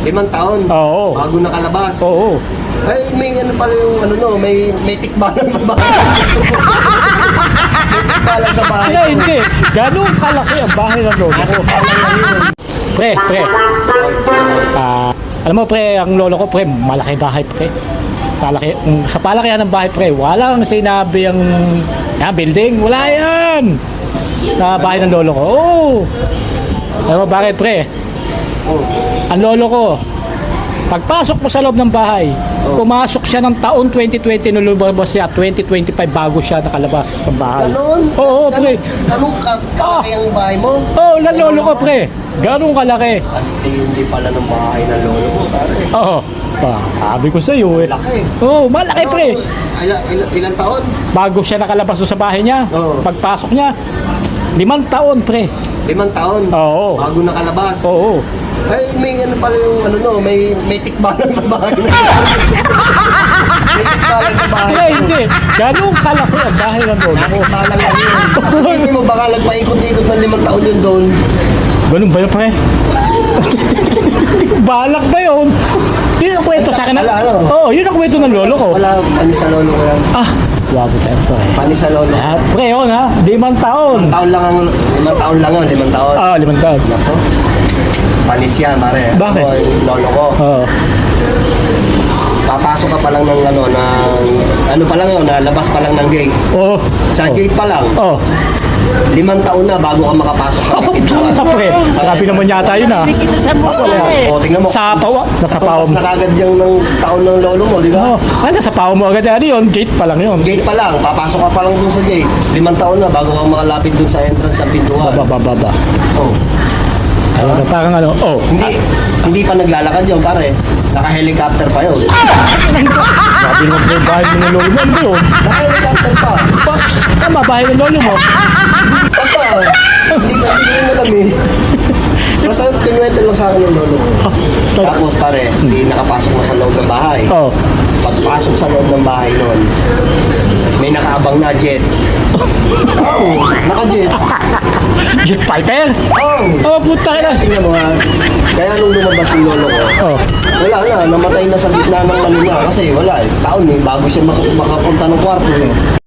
5 taon. Oo. Bago nakalabas. Oo. Ay, may ano pala yung ano no, may tikbalang sa bahay. May tikbalang sa bahay. Kaya hindi. Ganun kalaki ang bahay ng lolo ko. Pre. Alam mo pre, ang lolo ko pre, malaki bahay pre. Malaki, sa palakihan ng bahay pre, walang sinabi ang building, wala yan. Sa bahay ng lolo ko. Oo. Alam mo bakit pre? Ang lolo ko, pagpasok mo sa loob ng bahay, pumasok siya ng taon 2020 nung lumabas siya, 2025 bago siya nakalabas ng bahay. Ganon? Oo, pre. Ganun kalaki ang bahay mo? Oo, ng lolo ko, pre. Ganun kalaki. Hindi pala ng bahay ng lolo mo, pare. Oo. Sabi ko sa iyo eh. Laki. Oo, malaki, pre. Ilang taon? Bago siya nakalabas doon sa bahay niya, Oo. pagpasok niya, 5 taon, pre. 5 taon? Oo. Bago nakalabas? Oo. Ay, may ano pala yung ano no, may tikbalang sa bahay. May tikbalang sa bahay. Kaya hindi. Ganun kalaki ang bahay ng lolo ko. Tikbalang lang yun. Isipin mo, baka nagpaikot-ikot ng 5 taon yun doon. Ganun ba yun, pre? Balak ba yun? Yun ang kwento sa akin. Wala, ano? Oo, yun ang kwento ng lolo ko. Wala, panis sa lolo ko yan. Wago tayo, pre. Panis sa lolo. Pre, yun ha. 5 taon. 5 taon lang yun, 5 taon. 5 taon. Nako. Panis yan, pare. Bakit? Ako, yung lolo ko. Oo. Papasok ka pa lang ng ano pa lang yun, labas pa lang ng gate. Oo. Sa gate pa lang, Oo. 5 taon na bago ka makapasok sa gate. Pre, grabe naman yata yun ha. Wala. O, tingnan mo. Sapaw, nasapaw Tapos mo. nakagad yung ng taon ng lolo mo, di ba? Oo. Nasapaw mo agad yan yun. Gate pa lang yun. Gate pa lang, papasok ka pa lang dun sa gate. 5 taon na bago ka makalapit dun sa entrance ng pintuan. Baba. Oh. Talaga, parang ano. Oh. Hindi pa naglalakad yun, pare. Naka-helicopter pa yun. Grabe naman po yung bahay mo ng lolo mo. Ano ba yun? Naka-helicopter pa. Tama, bahay ng lolo mo. Basta, hindi ko alam eh. Basta pinuwento lang sa akin ng lolo ko. Tapos pare, hindi nakapasok na sa loob ng bahay. Oo. Pagpasok sa loob ng bahay noon, may nakaabang na jet. Oo, naka-jet. Jet fighter? Oo. Oh, puta ka na. Tingnan mo ha. Kaya nung lumabas yung lolo ko, Oh. wala na, namatay na sa gitna ng ano niya. Kasi wala eh, taon eh, bago siya makapunta ng kwarto eh.